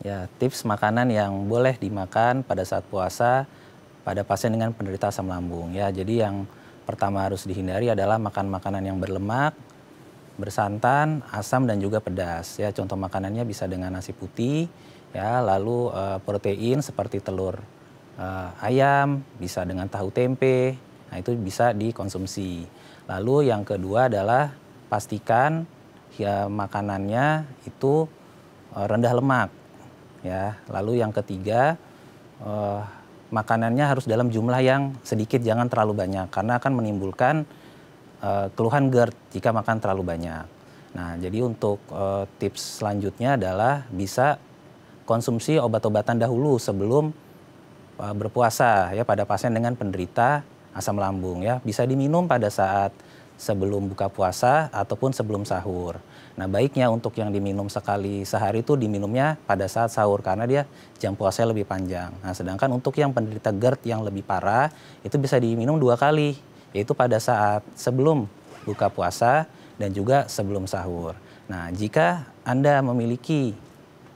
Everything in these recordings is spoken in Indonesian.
Ya, tips makanan yang boleh dimakan pada saat puasa pada pasien dengan penderita asam lambung ya. Jadi yang pertama harus dihindari adalah makan makanan yang berlemak, bersantan, asam dan juga pedas ya. Contoh makanannya bisa dengan nasi putih ya, lalu protein seperti telur ayam, bisa dengan tahu tempe. Nah, itu bisa dikonsumsi. Lalu yang kedua adalah pastikan ya makanannya itu rendah lemak ya. Lalu yang ketiga makanannya harus dalam jumlah yang sedikit, jangan terlalu banyak karena akan menimbulkan keluhan GERD jika makan terlalu banyak. Nah, jadi untuk tips selanjutnya adalah bisa konsumsi obat-obatan dahulu sebelum berpuasa ya pada pasien dengan penderita asam lambung ya. Bisa diminum pada saat sebelum buka puasa ataupun sebelum sahur. Nah, baiknya untuk yang diminum sekali sehari itu diminumnya pada saat sahur karena dia jam puasanya lebih panjang. Nah, sedangkan untuk yang penderita GERD yang lebih parah itu bisa diminum 2 kali, yaitu pada saat sebelum buka puasa dan juga sebelum sahur. Nah, jika Anda memiliki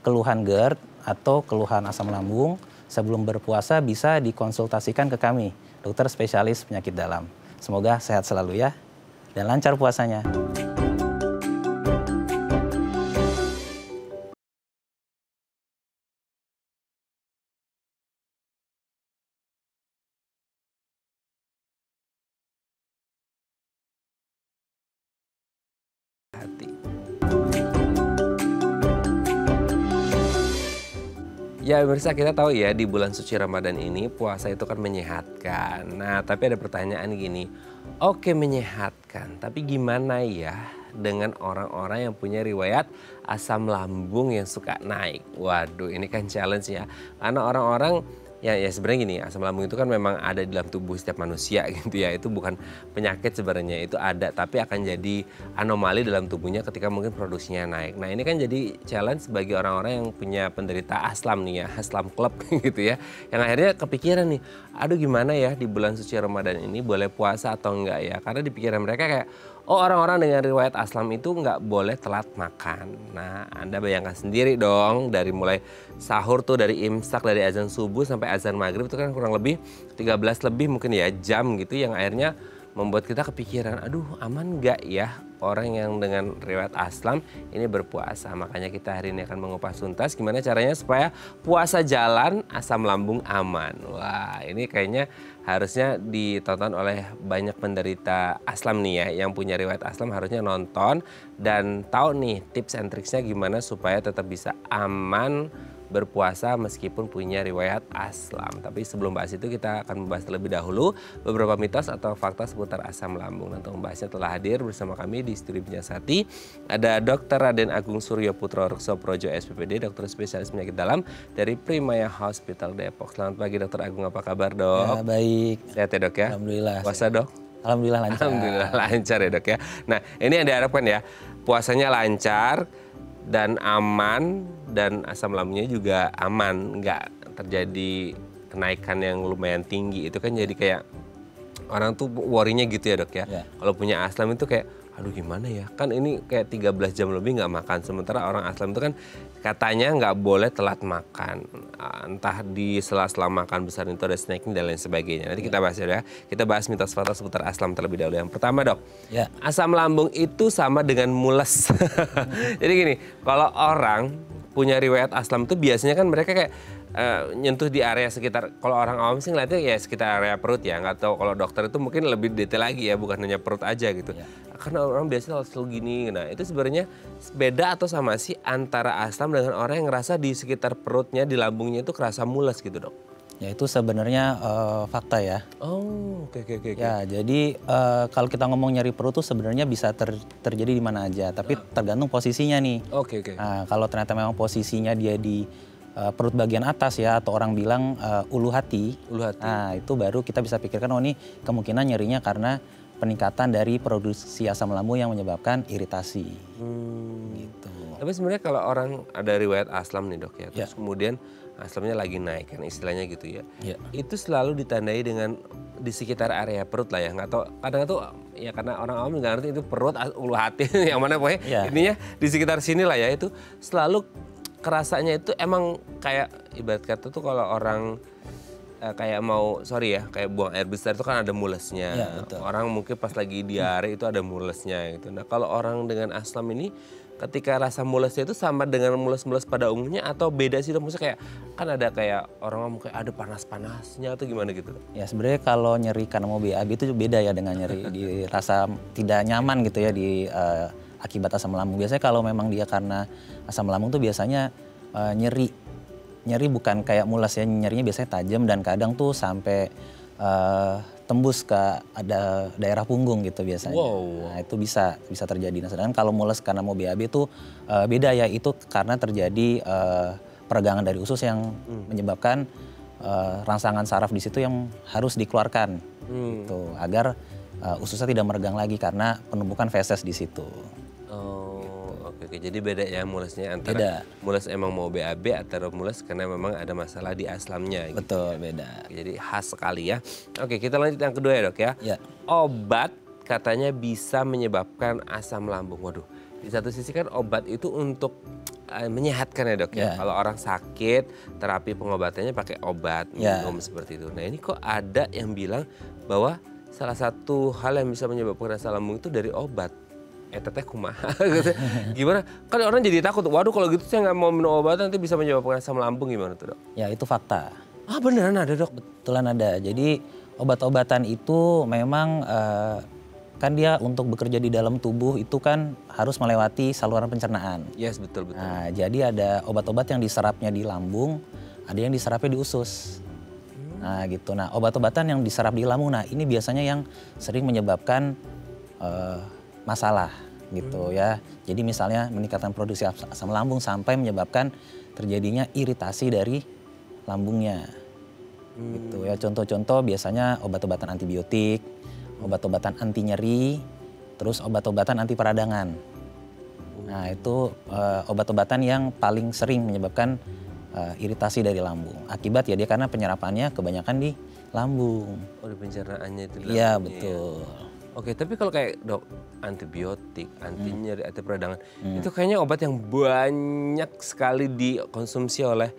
keluhan GERD atau keluhan asam lambung sebelum berpuasa bisa dikonsultasikan ke kami, dokter spesialis penyakit dalam. Semoga sehat selalu ya dan lancar puasanya. Hati. Ya, pemirsa, kita tahu ya di bulan suci Ramadan ini puasa itu kan menyehatkan. Nah, tapi ada pertanyaan gini, oke menyehatkan, tapi gimana ya dengan orang-orang yang punya riwayat asam lambung yang suka naik? Waduh, ini kan challenge ya. Karena orang-orang ya sebenarnya gini, asam lambung itu kan memang ada di dalam tubuh setiap manusia gitu ya. Itu bukan penyakit sebenarnya, itu ada tapi akan jadi anomali dalam tubuhnya ketika mungkin produksinya naik. Nah, ini kan jadi challenge bagi orang-orang yang punya penderita aslam nih ya, aslam club gitu ya. Yang akhirnya kepikiran nih, aduh gimana ya di bulan suci Ramadan ini boleh puasa atau enggak ya? Karena di pikiran mereka kayak, oh orang-orang dengan riwayat aslam itu nggak boleh telat makan. Nah, Anda bayangkan sendiri dong dari mulai sahur tuh dari imsak, dari azan subuh sampai azan maghrib itu kan kurang lebih 13 lebih mungkin ya jam gitu yang akhirnya membuat kita kepikiran, aduh aman nggak ya orang yang dengan riwayat aslam ini berpuasa. Makanya kita hari ini akan mengupas tuntas gimana caranya supaya puasa jalan, asam lambung aman. Wah, ini kayaknya harusnya ditonton oleh banyak penderita aslam nih ya, yang punya riwayat aslam harusnya nonton dan tahu nih tips and triksnya gimana supaya tetap bisa aman berpuasa meskipun punya riwayat aslam. Tapi sebelum bahas itu kita akan membahas terlebih dahulu beberapa mitos atau fakta seputar asam lambung. Untuk membahasnya telah hadir bersama kami di Studio Binyasati ada Dr. Raden Agung Suryo Putro Reksoprojo SPPD, dokter spesialis penyakit dalam dari Primaya Hospital Depok. Selamat pagi Dokter Agung, apa kabar Dok? Ya, baik. Sehat ya Dok ya? Alhamdulillah. Puasa Dok? Alhamdulillah lancar. Alhamdulillah lancar ya Dok ya. Nah, ini yang diharapkan ya, puasanya lancar dan aman dan asam lambungnya juga aman, nggak terjadi kenaikan yang lumayan tinggi. Itu kan jadi kayak orang tuh worry-nya gitu ya Dok ya. Ya. Kalau punya aslam itu kayak aduh gimana ya, kan ini kayak 13 jam lebih nggak makan. Sementara orang aslam itu kan katanya nggak boleh telat makan. Entah di sela-sela makan besar itu ada snacking dan lain sebagainya. Nanti kita bahas ya. Kita bahas mitos fakta seputar aslam terlebih dahulu. Yang pertama Dok, Ya. asam lambung itu sama dengan mules. Jadi gini, kalau orang punya riwayat aslam itu biasanya kan mereka kayak nyentuh di area sekitar, kalau orang awam sih ngeliatnya ya sekitar area perut ya, nggak tahu kalau dokter itu mungkin lebih detail lagi ya, bukan hanya perut aja gitu. Ya. Karena orang biasanya selalu gini, nah itu sebenarnya beda atau sama sih antara asam dengan orang yang ngerasa di sekitar perutnya, di lambungnya itu kerasa mules gitu Dok? Ya, itu sebenarnya fakta ya. Oh, oke. Ya, jadi kalau kita ngomong nyeri perut tuh sebenarnya bisa terjadi di mana aja, tapi tergantung posisinya nih. Oke. Nah, kalau ternyata memang posisinya dia di perut bagian atas ya, atau orang bilang ulu hati. Ulu hati. Nah, itu baru kita bisa pikirkan, oh ini kemungkinan nyerinya karena peningkatan dari produksi asam lambung yang menyebabkan iritasi. Gitu. Tapi sebenarnya kalau orang ada riwayat aslam nih Dok ya, Ya. terus kemudian aslamnya lagi naik kan istilahnya gitu ya. Ya. Itu selalu ditandai dengan di sekitar area perut lah ya, nggak tahu kadang tuh ya karena orang awam nggak ngerti itu perut ulu hati yang mana pokoknya Ya. intinya di sekitar sini lah ya, itu selalu kerasanya itu emang kayak ibarat kata tuh kalau orang kayak mau kayak buang air besar itu kan ada mulesnya. Ya, betul. Orang mungkin pas lagi diare itu ada mulesnya gitu. Nah kalau orang dengan asam ini ketika rasa mulesnya itu sama dengan mules-mules pada umumnya atau beda sih dok? Maksudnya kayak kan ada kayak orang ngomong kayak ada panas-panasnya atau gimana gitu? Ya sebenarnya kalau nyeri karena mau BAB itu beda ya dengan nyeri dirasa tidak nyaman gitu ya di akibat asam lambung. Biasanya kalau memang dia karena asam lambung tuh biasanya nyeri bukan kayak mules ya, nyerinya biasanya tajam dan kadang tuh sampai tembus ke ada daerah punggung gitu biasanya. Wow. Nah, itu bisa terjadi. Nah, sedangkan kalau mules karena mau BAB itu beda ya, itu karena terjadi peregangan dari usus yang menyebabkan rangsangan saraf di situ yang harus dikeluarkan gitu, agar ususnya tidak meregang lagi karena penumpukan feses di situ. Oke. Jadi beda ya mulesnya antara mules emang mau BAB atau mules karena memang ada masalah di aslamnya. Betul, gitu. beda. Jadi khas sekali ya. Oke, kita lanjut yang kedua ya dok ya. Ya. Obat katanya bisa menyebabkan asam lambung. Waduh, di satu sisi kan obat itu untuk menyehatkan ya dok ya. Kalau orang sakit, terapi pengobatannya pakai obat, minum seperti itu. Nah ini kok ada yang bilang bahwa salah satu hal yang bisa menyebabkan asam lambung itu dari obat. Teteh kumaha gitu. Gimana? Kan orang jadi takut, waduh kalau gitu saya nggak mau minum obat nanti bisa menyebabkan asam lambung, gimana tuh dok? Ya itu fakta. Beneran ada dok? Betulan ada. Jadi obat-obatan itu memang kan dia untuk bekerja di dalam tubuh itu kan harus melewati saluran pencernaan. Yes, betul. Nah, jadi ada obat-obat yang diserapnya di lambung, ada yang diserapnya di usus. Nah gitu. Nah obat-obatan yang diserap di lambung, nah ini biasanya yang sering menyebabkan masalah gitu ya. Jadi misalnya meningkatkan produksi asam lambung sampai menyebabkan terjadinya iritasi dari lambungnya. Gitu ya. Contoh-contoh biasanya obat-obatan antibiotik, obat-obatan anti nyeri, terus obat-obatan anti peradangan. Nah, itu obat-obatan yang paling sering menyebabkan iritasi dari lambung. Akibat ya dia karena penyerapannya kebanyakan di lambung. Di pencernaannya itu. Iya, betul. Oke, tapi kalau kayak dok antibiotik, anti nyeri, anti peradangan, itu kayaknya obat yang banyak sekali dikonsumsi oleh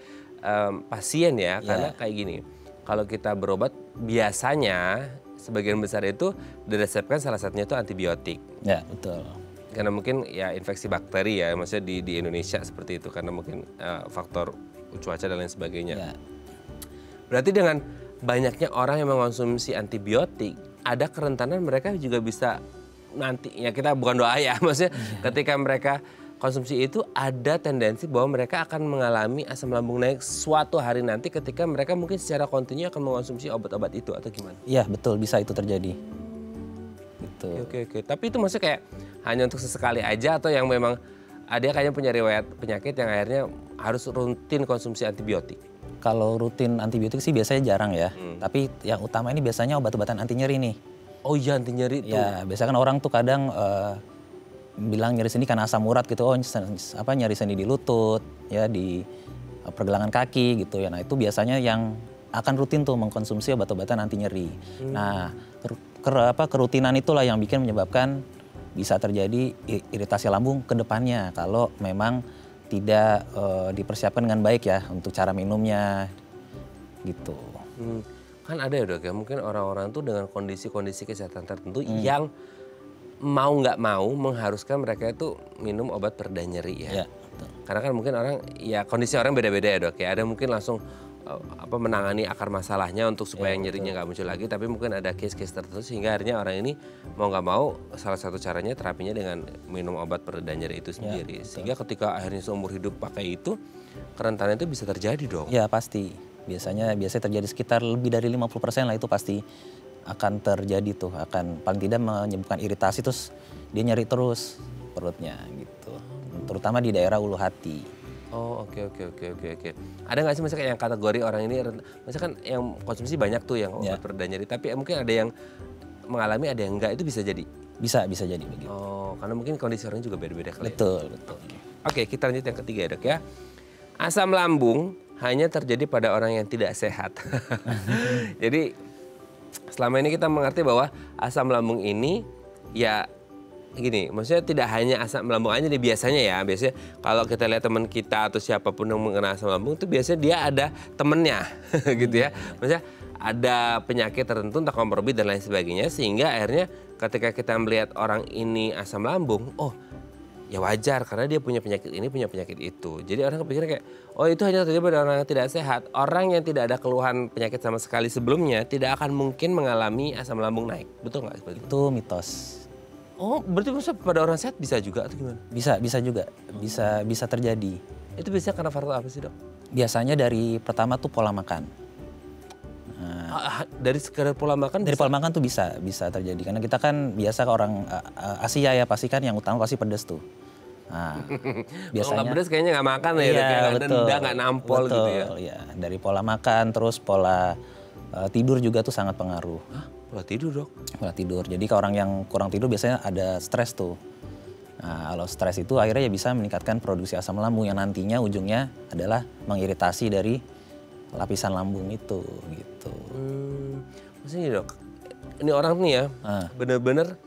pasien ya. Karena kayak gini, kalau kita berobat biasanya sebagian besar itu diresepkan salah satunya itu antibiotik. Ya, betul. Karena mungkin ya infeksi bakteri ya, maksudnya di Indonesia seperti itu karena mungkin faktor cuaca dan lain sebagainya. Ya. Berarti dengan banyaknya orang yang mengonsumsi antibiotik, ada kerentanan mereka juga bisa nanti, ya kita bukan doa ya, maksudnya ketika mereka konsumsi itu ada tendensi bahwa mereka akan mengalami asam lambung naik suatu hari nanti ketika mereka mungkin secara kontinu akan mengonsumsi obat-obat itu atau gimana? Iya betul, bisa itu terjadi. Gitu. Oke. Tapi itu maksudnya kayak hanya untuk sesekali aja atau yang memang ada kayaknya punya riwayat penyakit yang akhirnya harus rutin konsumsi antibiotik? Kalau rutin antibiotik sih biasanya jarang ya. Tapi yang utama ini biasanya obat-obatan anti nyeri nih. Oh iya, anti nyeri itu. Ya, biasanya kan orang tuh kadang bilang nyeri sendi karena asam urat gitu. Oh, nyeri sendi di lutut, ya di pergelangan kaki gitu ya. Nah, itu biasanya yang akan rutin tuh mengkonsumsi obat-obatan anti nyeri. Nah, kerutinan itulah yang menyebabkan bisa terjadi iritasi lambung ke depannya kalau memang tidak dipersiapkan dengan baik ya untuk cara minumnya gitu. Kan ada ya dok ya, mungkin orang-orang tuh dengan kondisi-kondisi kesehatan tertentu yang mau nggak mau mengharuskan mereka itu minum obat pereda nyeri ya. Karena kan mungkin orang ya kondisi orang beda-beda ya dok ya. Ada mungkin langsung menangani akar masalahnya untuk supaya nyerinya nggak muncul lagi. Tapi mungkin ada case-case tertentu sehingga akhirnya orang ini mau nggak mau salah satu caranya terapinya dengan minum obat pereda nyeri itu sendiri. Sehingga ketika akhirnya seumur hidup pakai itu, kerentanan itu bisa terjadi dong. Ya pasti. Biasanya terjadi sekitar lebih dari 50% lah itu pasti akan terjadi tuh. Akan paling tidak menyebabkan iritasi terus dia nyeri terus perutnya gitu. Terutama di daerah ulu hati. Oh oke. Ada nggak sih misalnya yang kategori orang ini, misalkan yang konsumsi banyak tuh yang obat pereda nyeri, tapi mungkin ada yang mengalami ada yang enggak, itu bisa jadi? Bisa jadi begitu. Oh, karena mungkin kondisi orang juga beda-beda kali. Betul. Oke, kita lanjut yang ketiga ya dok ya. Asam lambung hanya terjadi pada orang yang tidak sehat. Jadi selama ini kita mengerti bahwa asam lambung ini ya gini, maksudnya tidak hanya asam lambung aja nih biasanya ya. Biasanya kalau kita lihat teman kita atau siapapun yang mengenal asam lambung itu biasanya dia ada temennya gitu ya. Maksudnya ada penyakit tertentu, entah komorbid dan lain sebagainya, sehingga akhirnya ketika kita melihat orang ini asam lambung, oh ya wajar karena dia punya penyakit ini, punya penyakit itu. Jadi orang kepikiran kayak, oh itu hanya terjadi pada orang yang tidak sehat. Orang yang tidak ada keluhan penyakit sama sekali sebelumnya tidak akan mungkin mengalami asam lambung naik. Betul nggak seperti itu? Itu mitos. Oh berarti maksudnya pada orang sehat bisa juga atau gimana? Bisa juga, bisa terjadi. Itu biasanya karena faktor apa sih dok? Biasanya dari pertama tuh pola makan. Dari sekedar pola makan? Dari pola makan tuh bisa terjadi karena kita kan biasa orang Asia ya pasti kan yang utama pasti pedas tuh. Nah, biasanya kalau nggak pedas kayaknya nggak makan ya, iya, kayak betul, nggak nampol betul, gitu ya. Iya, dari pola makan terus pola tidur juga tuh sangat pengaruh. Hah? Pola tidur dok? Pola tidur. Jadi ke orang yang kurang tidur biasanya ada stres tuh. Nah, kalau stres itu akhirnya ya bisa meningkatkan produksi asam lambung yang nantinya ujungnya adalah mengiritasi dari lapisan lambung itu gitu. Maksudnya dok, ini orang nih ya bener-bener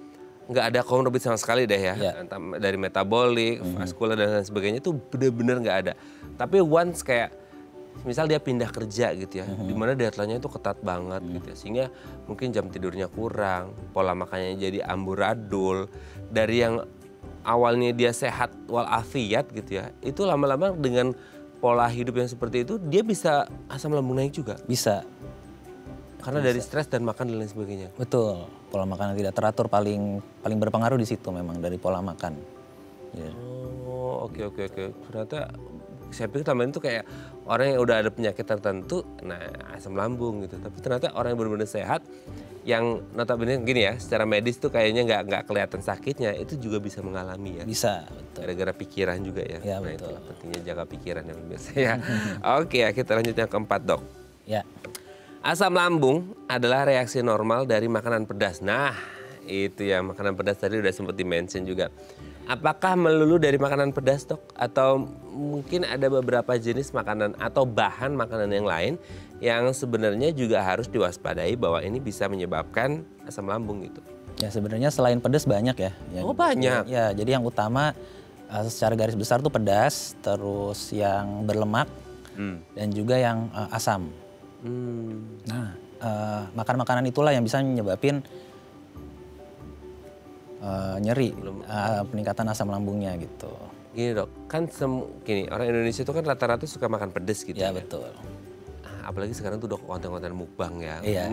nggak ada komorbid sama sekali deh ya. Entah dari metabolik, vaskular dan lain sebagainya itu bener-bener nggak ada. Tapi once kayak misal dia pindah kerja gitu ya, dimana deadline-nya itu ketat banget gitu ya. Sehingga mungkin jam tidurnya kurang, pola makannya jadi amburadul. Dari yang awalnya dia sehat walafiat gitu ya, itu lama-lama dengan pola hidup yang seperti itu dia bisa asam lambung naik juga? Bisa. Karena dari stres dan makan dan lain sebagainya? Betul, pola makan yang tidak teratur paling berpengaruh di situ memang dari pola makan. Yeah. Oh oke. Ternyata saya pikir tambahin itu kayak orang yang udah ada penyakit tertentu, nah asam lambung gitu. Tapi ternyata orang yang benar-benar sehat, yang notabene gini ya, secara medis tuh kayaknya nggak kelihatan sakitnya, itu juga bisa mengalami ya. Bisa, betul. Gara-gara pikiran juga ya. Ya nah betul. itulah pentingnya jaga pikiran yang biasa ya. Oke ya, kita lanjut yang keempat dok. Ya. Asam lambung adalah reaksi normal dari makanan pedas. Nah itu ya, makanan pedas tadi udah sempat di-mention juga. Apakah melulu dari makanan pedas dok? Atau mungkin ada beberapa jenis makanan atau bahan makanan yang lain yang sebenarnya juga harus diwaspadai bahwa ini bisa menyebabkan asam lambung gitu? Ya sebenarnya selain pedas banyak ya. Oh banyak? Ya jadi yang utama secara garis besar tuh pedas, terus yang berlemak dan juga yang asam. Nah makanan-makanan itulah yang bisa menyebabin nyeri, peningkatan asam lambungnya gitu. Gini dok, kan gini orang Indonesia itu kan rata-rata suka makan pedes gitu ya. Betul. Apalagi sekarang tuh dok konten-konten mukbang ya. Iya.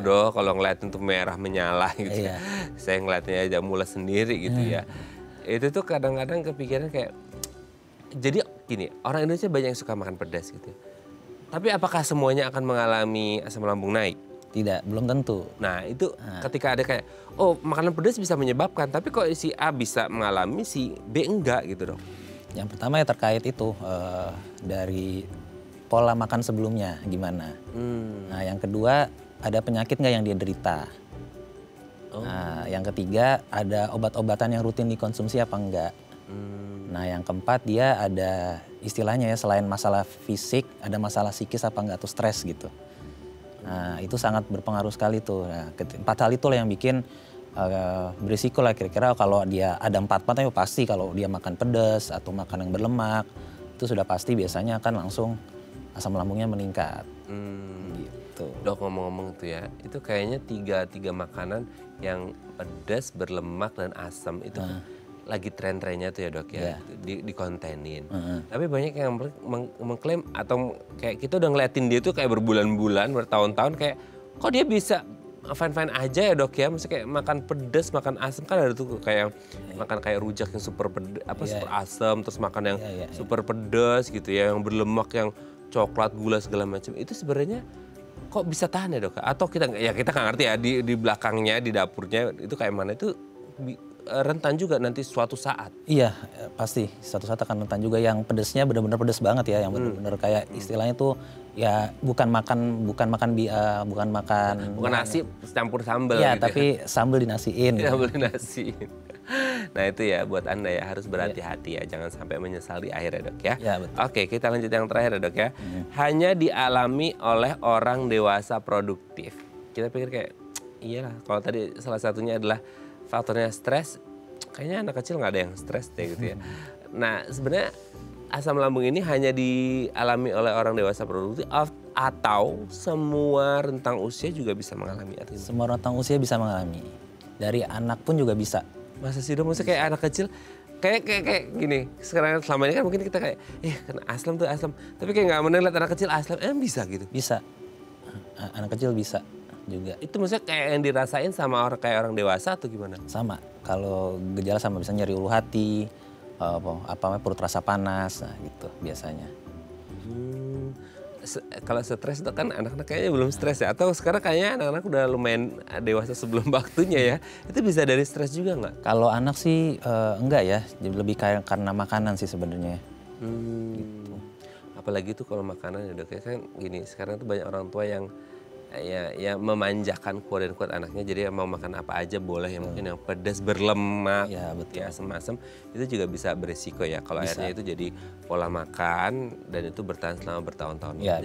Dok kalau ngeliatin tuh merah menyala gitu Iya. ya. Saya ngeliatnya aja mules sendiri gitu ya. Itu tuh kadang-kadang kepikiran kayak, jadi gini orang Indonesia banyak yang suka makan pedas gitu ya. Tapi apakah semuanya akan mengalami asam lambung naik? Tidak, belum tentu. Nah itu ketika ada kayak, oh makanan pedas bisa menyebabkan, tapi kok si A bisa mengalami, si B enggak gitu dok? Yang pertama ya terkait itu dari pola makan sebelumnya gimana. Nah yang kedua ada penyakit nggak yang dia derita. Nah yang ketiga ada obat-obatan yang rutin dikonsumsi apa enggak. Nah yang keempat dia ada istilahnya ya selain masalah fisik ada masalah psikis apa enggak tuh stres gitu. Nah itu sangat berpengaruh sekali tuh. Nah, 4 hal itulah yang bikin berisiko lah kira-kira kalau dia ada 4-4 ya pasti kalau dia makan pedas atau makan yang berlemak itu sudah pasti biasanya akan langsung asam lambungnya meningkat. Gitu. Dok ngomong-ngomong tuh ya, itu kayaknya tiga makanan yang pedas, berlemak dan asam itu lagi tren-trennya tuh ya dok ya, dikontenin. Tapi banyak yang mengklaim atau kayak kita udah ngeliatin dia tuh kayak berbulan-bulan, bertahun-tahun kayak kok dia bisa fine-fine aja ya dok ya. Maksudnya kayak makan pedas, makan asam kan ada tuh kayak makan kayak rujak yang super pedas, super asam, terus makan yang super pedas gitu ya, yang berlemak, yang coklat, gula segala macam. Itu sebenarnya kok bisa tahan ya dok? Atau kita nggak ngerti ya di belakangnya, di dapurnya itu kayak mana itu rentan juga nanti suatu saat. Iya, pasti suatu saat akan rentan juga. Yang pedesnya benar-benar pedes banget ya, yang benar-benar kayak istilahnya tuh ya bukan makan nasi campur sambal. Iya, gitu tapi sambal dinasiin. Sambal dinasiin. Nah itu ya buat Anda ya harus berhati-hati ya, jangan sampai menyesal di akhir ya dok ya. Ya betul. Oke, kita lanjut yang terakhir ya dok ya. Hanya dialami oleh orang dewasa produktif. Kita pikir kayak iyalah kalau tadi salah satunya adalah faktornya stres, kayaknya anak kecil nggak ada yang stres deh gitu ya. Nah sebenarnya asam lambung ini hanya dialami oleh orang dewasa produktif atau semua rentang usia juga bisa mengalami artinya? Semua rentang usia bisa mengalami. Dari anak pun juga bisa. Masa sih dong, maksudnya kayak anak kecil kayak gini. Sekarang selama ini kan mungkin kita kayak kan aslam tuh aslam. Tapi kayak nggak menilai anak kecil aslam, bisa gitu. Bisa. Anak kecil bisa juga. Itu maksudnya kayak yang dirasain sama orang kayak orang dewasa atau gimana? Sama. Kalau gejala sama bisa nyeri ulu hati, perut rasa panas, nah gitu biasanya. Kalau stres itu kan anak-anak kayaknya belum stres ya, atau sekarang kayaknya anak-anak udah lumayan dewasa sebelum waktunya ya, itu bisa dari stres juga nggak? Kalau anak sih enggak ya, lebih kayak karena makanan sih sebenarnya. Gitu. Apalagi tuh kalau makanan ya dok, kan gini, sekarang tuh banyak orang tua yang ya memanjakan kuat anaknya, jadi mau makan apa aja boleh, yang mungkin yang pedas berlemak, ya, betul. ya asam-asam, itu juga bisa beresiko ya kalau akhirnya itu jadi pola makan dan itu bertahan selama bertahun-tahun. Ya,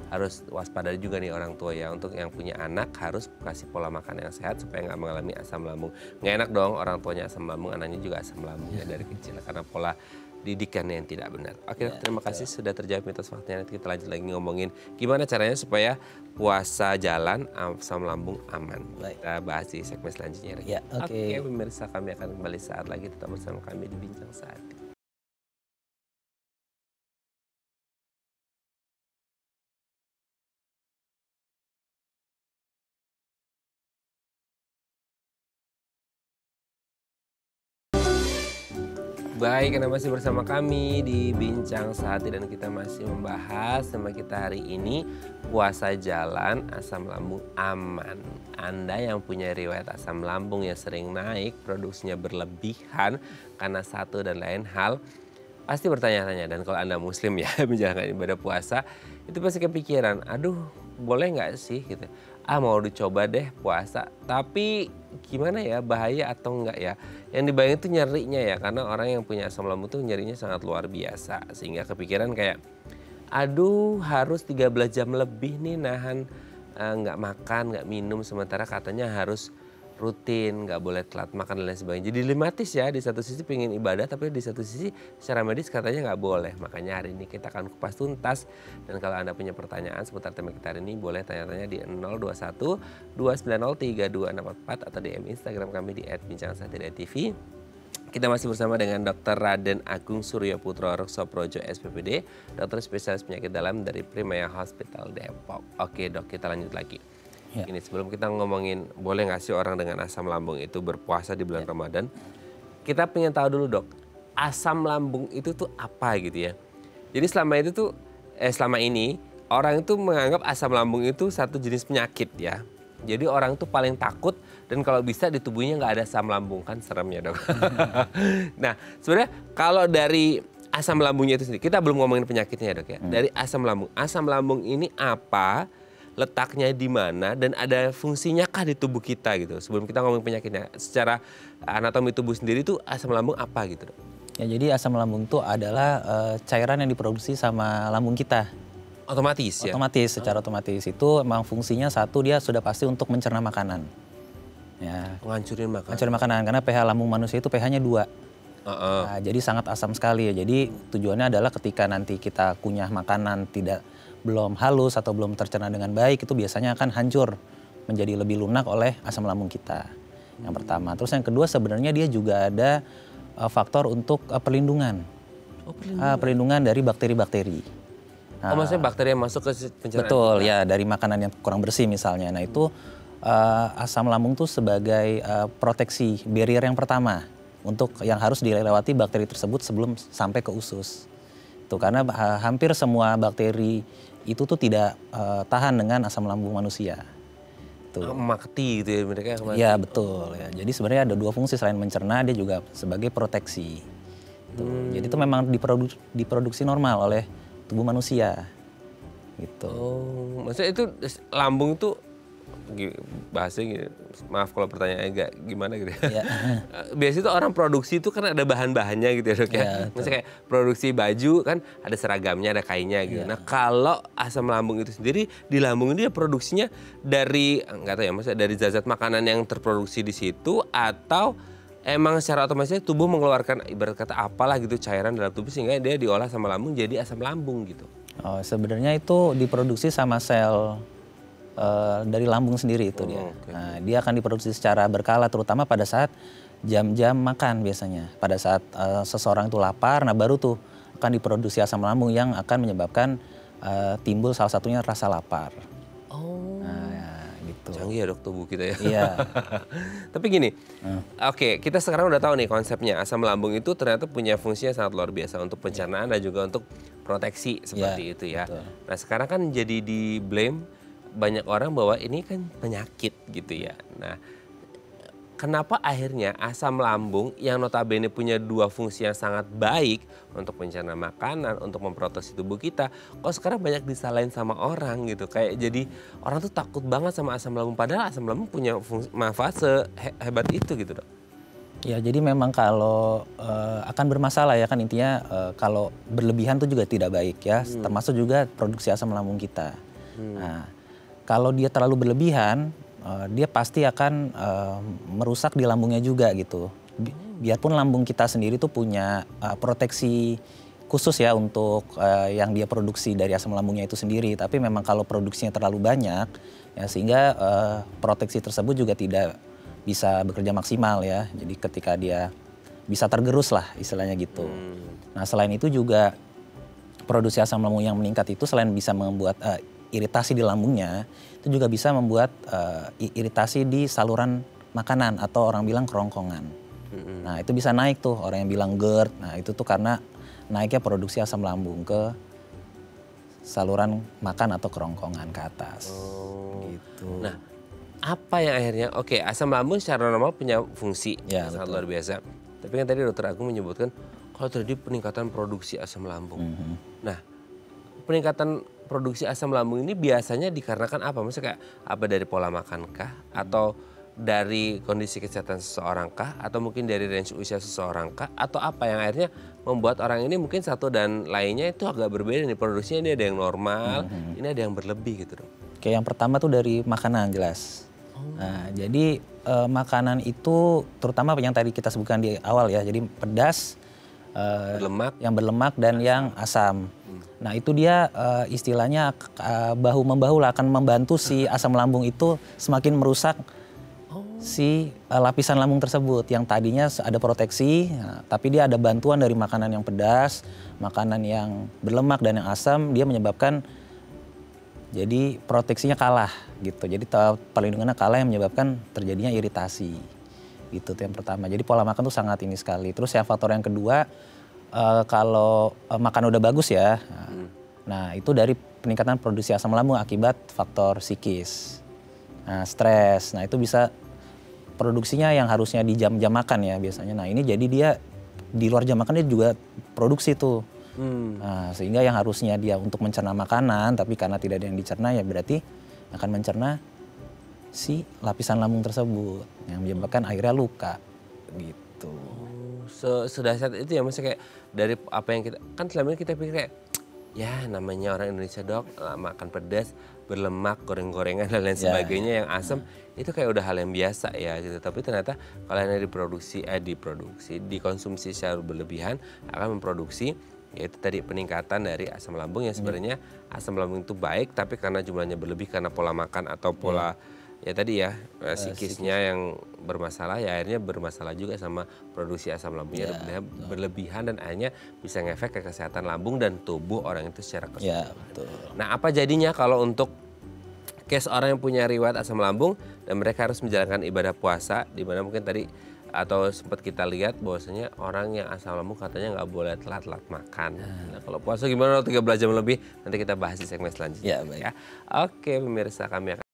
harus waspada juga nih orang tua ya, untuk yang punya anak harus kasih pola makan yang sehat supaya nggak mengalami asam lambung. Nggak enak dong orang tuanya asam lambung, anaknya juga asam lambung ya dari kecil karena pola didikannya yang tidak benar. Oke, terima kasih sudah terjawab mitos fakta. Nanti kita lanjut lagi ngomongin gimana caranya supaya puasa jalan asam lambung aman. Kita bahas di segmen selanjutnya. Ya, Oke, pemirsa, kami akan kembali saat lagi, tetap bersama kami di Bincang Saat. Baik, Anda masih bersama kami di Bincang Saat dan kita masih membahas tema kita hari ini, puasa jalan asam lambung aman. Anda yang punya riwayat asam lambung yang sering naik, produksinya berlebihan karena satu dan lain hal, pasti bertanya-tanya. Dan kalau Anda muslim ya, menjalankan ibadah puasa, itu pasti kepikiran, aduh boleh nggak sih gitu. Mau dicoba deh puasa, tapi gimana ya, bahaya atau enggak ya? Yang dibayangin tuh nyerinya ya, karena orang yang punya asam lambung tuh nyerinya sangat luar biasa. Sehingga kepikiran kayak, aduh harus 13 jam lebih nih nahan nggak makan, nggak minum. Sementara katanya harus rutin, nggak boleh telat makan dan lain sebagainya. Jadi dilematis ya, di satu sisi pengen ibadah, tapi di satu sisi secara medis katanya nggak boleh. Makanya hari ini kita akan kupas tuntas. Dan kalau Anda punya pertanyaan seputar tema kita hari ini, boleh tanya-tanya di 021 290 3264 atau DM Instagram kami di @bincangsaat.tv. Kita masih bersama dengan Dr. Raden Agung Suryo Putro Reksoprojo SPPD, dokter spesialis penyakit dalam dari Primaya Hospital Depok. Oke dok, kita lanjut lagi. Ya. Ini sebelum kita ngomongin boleh nggak sih orang dengan asam lambung itu berpuasa di bulan Ramadan, kita pengen tahu dulu dok, asam lambung itu tuh apa gitu ya. Jadi selama ini orang itu menganggap asam lambung itu satu jenis penyakit ya. Jadi orang tuh paling takut dan kalau bisa di tubuhnya nggak ada asam lambung, kan serem ya dok. Nah sebenarnya kalau dari asam lambungnya itu sendiri, kita belum ngomongin penyakitnya ya dok ya. Dari asam lambung ini apa, letaknya di mana, dan ada fungsinya kah di tubuh kita gitu. Sebelum kita ngomongin penyakitnya, secara anatomi tubuh sendiri tuh asam lambung apa gitu dok? Ya, jadi asam lambung itu adalah cairan yang diproduksi sama lambung kita. Otomatis ya? Otomatis, secara otomatis. Itu memang fungsinya satu, dia sudah pasti untuk mencerna makanan. Ya. Menghancurin makanan? Menghancurin makanan, karena pH lambung manusia itu pH-nya 2. Nah, jadi sangat asam sekali ya. Jadi tujuannya adalah ketika nanti kita kunyah makanan belum halus atau belum tercerna dengan baik, itu biasanya akan hancur menjadi lebih lunak oleh asam lambung kita. Yang pertama. Terus yang kedua, sebenarnya dia juga ada faktor untuk perlindungan. Perlindungan dari bakteri-bakteri. Nah, maksudnya bakteri yang masuk ke pencernaan? Betul ya, dari makanan yang kurang bersih misalnya. Nah itu asam lambung tuh sebagai proteksi barrier yang pertama untuk yang harus dilewati bakteri tersebut sebelum sampai ke usus. Tuh, karena hampir semua bakteri itu tuh tidak tahan dengan asam lambung manusia. Tuh. Mati gitu ya mereka? Iya betul ya. Jadi sebenarnya ada dua fungsi, selain mencerna dia juga sebagai proteksi. Tuh. Jadi itu memang diproduksi normal oleh tubuh manusia. Gitu. Oh, maksudnya itu lambung itu bahasanya, maaf kalau pertanyaannya agak gimana gitu ya. Biasanya itu orang produksi itu kan ada bahan-bahannya gitu ya dok ya. Misalnya kayak produksi baju kan ada seragamnya, ada kainnya gitu. Nah kalau asam lambung itu sendiri di lambung ini dia produksinya dari, nggak tahu ya, maksudnya dari zat-zat makanan yang terproduksi di situ atau emang secara otomatis tubuh mengeluarkan ibarat kata apalah gitu cairan dalam tubuh sehingga dia diolah sama lambung jadi asam lambung gitu. Oh, sebenarnya itu diproduksi sama sel dari lambung sendiri itu dia. Oke. Nah, dia akan diproduksi secara berkala terutama pada saat jam-jam makan biasanya. Pada saat seseorang itu lapar, nah baru tuh akan diproduksi asam lambung yang akan menyebabkan timbul salah satunya rasa lapar. Oh. Nah, gitu. Canggih ya dok tubuh kita ya. Iya. Tapi gini, oke kita sekarang udah tahu nih konsepnya asam lambung itu ternyata punya fungsinya sangat luar biasa untuk pencernaan dan juga untuk proteksi seperti Iya, itu ya. betul. Nah sekarang kan jadi di blame banyak orang bahwa ini kan penyakit gitu ya. Nah kenapa akhirnya asam lambung yang notabene punya dua fungsi yang sangat baik untuk mencerna makanan, untuk memproteksi tubuh kita, kok sekarang banyak disalahin sama orang gitu. Kayak jadi orang tuh takut banget sama asam lambung, padahal asam lambung punya fungsi, manfaat sehebat itu gitu dok. Ya, jadi memang kalau akan bermasalah ya kan intinya kalau berlebihan itu juga tidak baik ya, termasuk juga produksi asam lambung kita. Nah, kalau dia terlalu berlebihan, dia pasti akan merusak di lambungnya juga gitu. Biarpun lambung kita sendiri tuh punya proteksi khusus ya untuk yang dia produksi dari asam lambungnya itu sendiri. Tapi memang kalau produksinya terlalu banyak, ya sehingga proteksi tersebut juga tidak bisa bekerja maksimal ya. Jadi ketika dia bisa tergerus lah istilahnya gitu. Nah selain itu juga produksi asam lambung yang meningkat itu selain bisa membuat iritasi di lambungnya, itu juga bisa membuat iritasi di saluran makanan atau orang bilang kerongkongan. Nah itu bisa naik tuh orang yang bilang GERD. Nah itu tuh karena naiknya produksi asam lambung ke saluran makan atau kerongkongan ke atas. Gitu. Nah apa yang akhirnya, oke asam lambung secara normal punya fungsi Ya, yang sangat betul. luar biasa. Tapi kan tadi dokter Agung menyebutkan kalau terjadi peningkatan produksi asam lambung. Nah peningkatan produksi asam lambung ini biasanya dikarenakan apa? Maksudnya kayak apa dari pola makan kah? Atau dari kondisi kesehatan seseorang kah? Atau mungkin dari range usia seseorang kah? Atau apa yang akhirnya membuat orang ini mungkin satu dan lainnya itu agak berbeda nih. Produksinya ini ada yang normal, ini ada yang berlebih gitu dong. Oke, yang pertama tuh dari makanan jelas. Nah, jadi makanan itu terutama yang tadi kita sebutkan di awal ya, jadi pedas, Berlemak. yang berlemak dan yang asam. Nah itu dia istilahnya bahu membahu lah akan membantu si asam lambung itu semakin merusak si lapisan lambung tersebut yang tadinya ada proteksi, nah, tapi dia ada bantuan dari makanan yang pedas, makanan yang berlemak dan yang asam, dia menyebabkan jadi proteksinya kalah gitu. Jadi perlindungannya kalah yang menyebabkan terjadinya iritasi. Gitu tuh yang pertama. Jadi pola makan tuh sangat ini sekali. Terus yang faktor yang kedua kalau makan udah bagus ya. Nah, itu dari peningkatan produksi asam lambung akibat faktor psikis. Nah, stres. Nah, itu bisa produksinya yang harusnya di jam-jam makan ya biasanya. Nah, ini jadi dia di luar jam makan dia juga produksi tuh. Nah, sehingga yang harusnya dia untuk mencerna makanan, tapi karena tidak ada yang dicerna ya berarti akan mencerna si lapisan lambung tersebut yang menyebabkan akhirnya luka gitu. Sedahsyat itu ya maksudnya kayak dari apa yang kita, kan selama ini kita pikir kayak ya namanya orang Indonesia dok makan pedas, berlemak, goreng-gorengan dan lain sebagainya yang asam itu kayak udah hal yang biasa ya gitu. Tapi ternyata kalau yang dikonsumsi secara berlebihan akan memproduksi yaitu tadi peningkatan dari asam lambung yang sebenarnya asam lambung itu baik tapi karena jumlahnya berlebih karena pola makan atau pola ya tadi ya psikisnya yang bermasalah ya akhirnya bermasalah juga sama produksi asam lambungnya berlebihan dan akhirnya bisa ngefek ke kesehatan lambung dan tubuh orang itu secara keseluruhan. Ya, betul. Nah apa jadinya kalau untuk case orang yang punya riwayat asam lambung dan mereka harus menjalankan ibadah puasa di mana mungkin tadi atau sempat kita lihat bahwasanya orang yang asam lambung katanya nggak boleh telat-telat makan. Nah kalau puasa gimana 13 jam lebih nanti kita bahas di segmen selanjutnya. Ya, baik. Ya. Oke pemirsa kami akan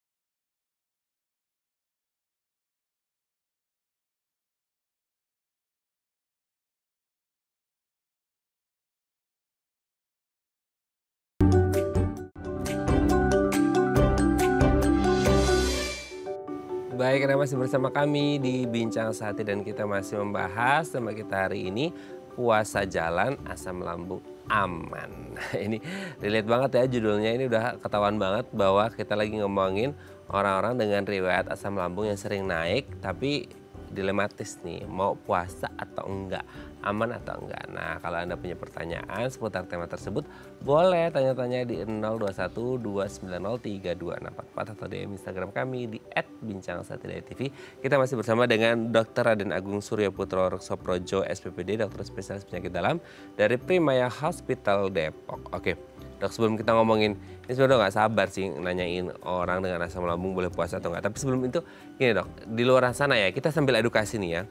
baik, karena masih bersama kami di Bincang Sehati dan kita masih membahas tema kita hari ini puasa jalan asam lambung aman. Nah, ini relate banget ya judulnya, ini udah ketahuan banget bahwa kita lagi ngomongin orang-orang dengan riwayat asam lambung yang sering naik tapi dilematis nih, mau puasa atau enggak, aman atau enggak. Nah, kalau Anda punya pertanyaan seputar tema tersebut, boleh tanya-tanya di 021 290 3244 atau DM Instagram kami di @bincang1.tv. Kita masih bersama dengan Dr. Raden Agung Surya Putro Reksoprojo SPPD, dokter spesialis penyakit dalam dari Primaya Hospital Depok. Oke. Dok, sebelum kita ngomongin, ini sebenarnya nggak sabar sih nanyain orang dengan asam lambung boleh puasa atau nggak. Tapi sebelum itu, gini dok, di luar sana ya, kita sambil edukasi nih ya.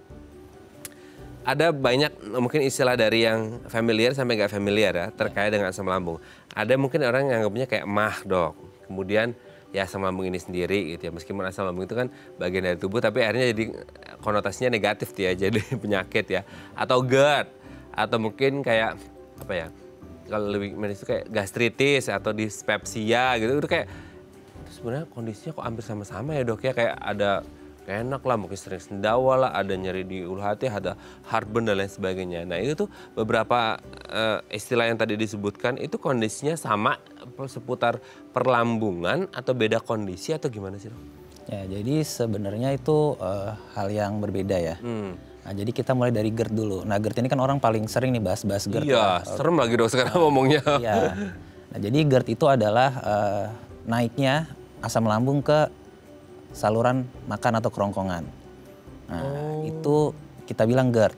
Ada banyak mungkin istilah dari yang familiar sampai nggak familiar ya, terkait dengan asam lambung. Ada mungkin orang yang anggapnya kayak mah dok, kemudian ya asam lambung ini sendiri gitu ya. Meskipun asam lambung itu kan bagian dari tubuh, tapi akhirnya jadi konotasinya negatif ya, jadi penyakit ya. Atau GERD, atau mungkin kayak apa ya, kalau lebih medis itu kayak gastritis atau dispepsia gitu, itu kayak sebenarnya kondisinya kok hampir sama-sama ya dok ya, kayak ada gak enak lah, mungkin sering sendawa lah, ada nyeri di ulu hati, ada heartburn dan lain sebagainya. Nah itu tuh beberapa istilah yang tadi disebutkan itu kondisinya sama seputar perlambungan atau beda kondisi atau gimana sih dok? Ya, jadi sebenarnya itu hal yang berbeda ya. Nah, jadi kita mulai dari GERD dulu. Nah, GERD ini kan orang paling sering nih bahas GERD. Iya, serem lagi dok sekarang ngomongnya. Iya. Nah, jadi GERD itu adalah naiknya asam lambung ke saluran makan atau kerongkongan. Nah, itu kita bilang GERD.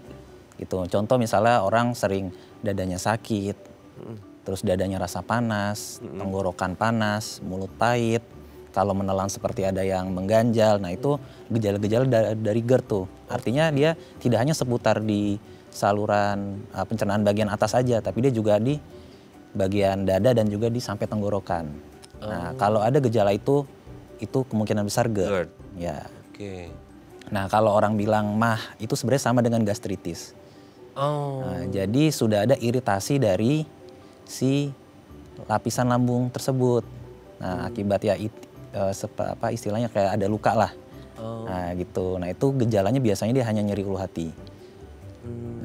Gitu. Contoh misalnya orang sering dadanya sakit, terus dadanya rasa panas, tenggorokan panas, mulut pahit. Kalau menelan seperti ada yang mengganjal, nah itu gejala-gejala dari GERD tuh. Artinya dia tidak hanya seputar di saluran pencernaan bagian atas aja, tapi dia juga di bagian dada dan juga di sampai tenggorokan. Nah, kalau ada gejala itu kemungkinan besar GERD. Ya. Oke. Nah, kalau orang bilang mah itu sebenarnya sama dengan gastritis. Nah, jadi sudah ada iritasi dari si lapisan lambung tersebut. Nah, akibat ya istilahnya kayak ada luka lah. Nah gitu. Nah itu gejalanya biasanya dia hanya nyeri ulu hati.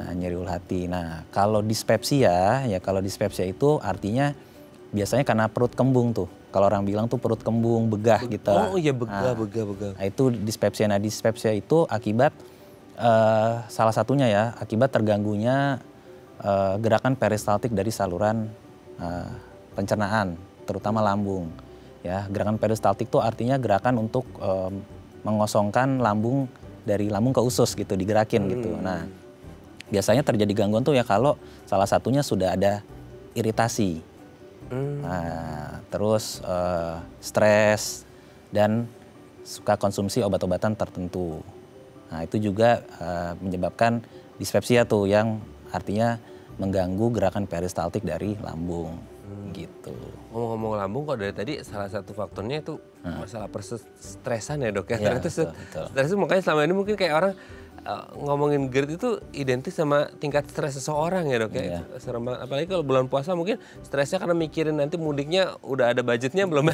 Nah nyeri ulu hati. Nah kalau dispepsia itu artinya biasanya karena perut kembung tuh. Kalau orang bilang tuh perut kembung, begah gitu. Oh iya begah. Nah itu dispepsia. Nah dispepsia itu akibat salah satunya ya akibat terganggunya gerakan peristaltik dari saluran pencernaan, terutama lambung. Ya, gerakan peristaltik itu artinya gerakan untuk mengosongkan lambung dari lambung ke usus gitu, digerakin gitu. Nah, biasanya terjadi gangguan tuh ya kalau salah satunya sudah ada iritasi. Nah, terus stres dan suka konsumsi obat-obatan tertentu. Nah, itu juga menyebabkan dispepsia tuh yang artinya mengganggu gerakan peristaltik dari lambung gitu. Ngomong-ngomong lambung kok dari tadi salah satu faktornya itu masalah stresan ya dok ya. Ya, Karena itu betul. stres itu makanya selama ini mungkin kayak orang ngomongin GERD itu identik sama tingkat stres seseorang ya dok ya. Iya. Serem banget. Apalagi kalau bulan puasa mungkin stresnya karena mikirin nanti mudiknya udah ada budgetnya belum.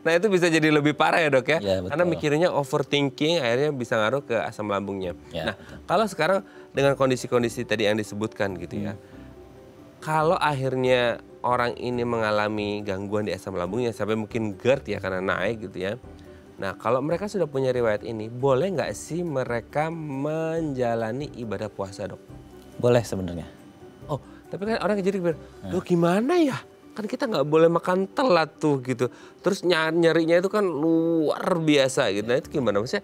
Nah itu bisa jadi lebih parah ya dok ya. Ya, Karena betul. mikirnya overthinking akhirnya bisa ngaruh ke asam lambungnya. Ya, Nah kalau sekarang dengan kondisi-kondisi tadi yang disebutkan gitu ya. Kalau akhirnya orang ini mengalami gangguan di asam lambungnya sampai mungkin GERD ya karena naik gitu ya. Nah kalau mereka sudah punya riwayat ini, boleh nggak sih mereka menjalani ibadah puasa dok? Boleh sebenarnya. Oh tapi kan orang jadi berpikir, loh gimana ya? Kan kita nggak boleh makan telat tuh gitu. Terus nyerinya itu kan luar biasa gitu. Nah itu gimana? Maksudnya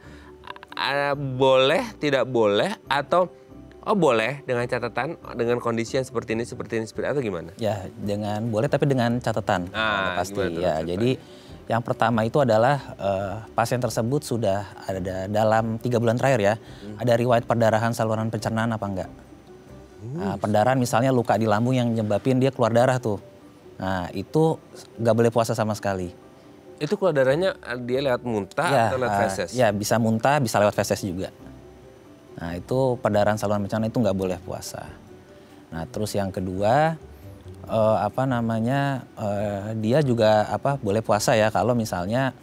boleh, tidak boleh atau oh boleh dengan catatan dengan kondisi yang seperti ini atau gimana? Ya, boleh tapi dengan catatan pasti gimana tuh ya. catatan? Jadi yang pertama itu adalah pasien tersebut sudah ada dalam 3 bulan terakhir ya, ada riwayat perdarahan saluran pencernaan apa enggak. Nah, perdarahan misalnya luka di lambung yang nyebabin dia keluar darah tuh. Nah itu nggak boleh puasa sama sekali. Itu keluar darahnya dia lewat muntah atau lewat feses? Ya bisa muntah, bisa lewat feses juga. Nah itu perdarahan saluran pencernaan itu nggak boleh puasa. Nah terus yang kedua dia juga boleh puasa ya kalau misalnya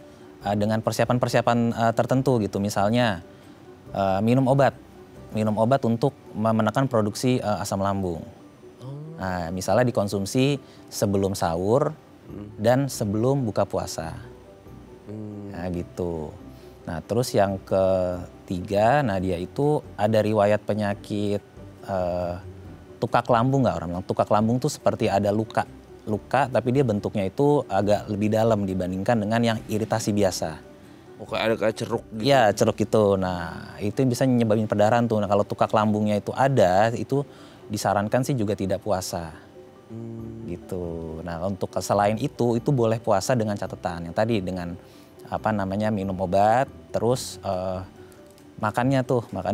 dengan persiapan-persiapan tertentu gitu, misalnya minum obat untuk menekan produksi asam lambung. Nah, misalnya dikonsumsi sebelum sahur dan sebelum buka puasa. Nah gitu. Nah terus yang ketiga, nah dia itu ada riwayat penyakit tukak lambung nggak, orang bilang tukak lambung tuh seperti ada luka tapi dia bentuknya itu agak lebih dalam dibandingkan dengan yang iritasi biasa. Oke, ada kayak ceruk gitu. Iya, ceruk itu. Nah, itu yang bisa nyebabin perdarahan tuh. Nah, kalau tukak lambungnya itu ada, itu disarankan sih juga tidak puasa. Gitu. Nah, untuk selain itu boleh puasa dengan catatan. Yang tadi dengan minum obat, terus makannya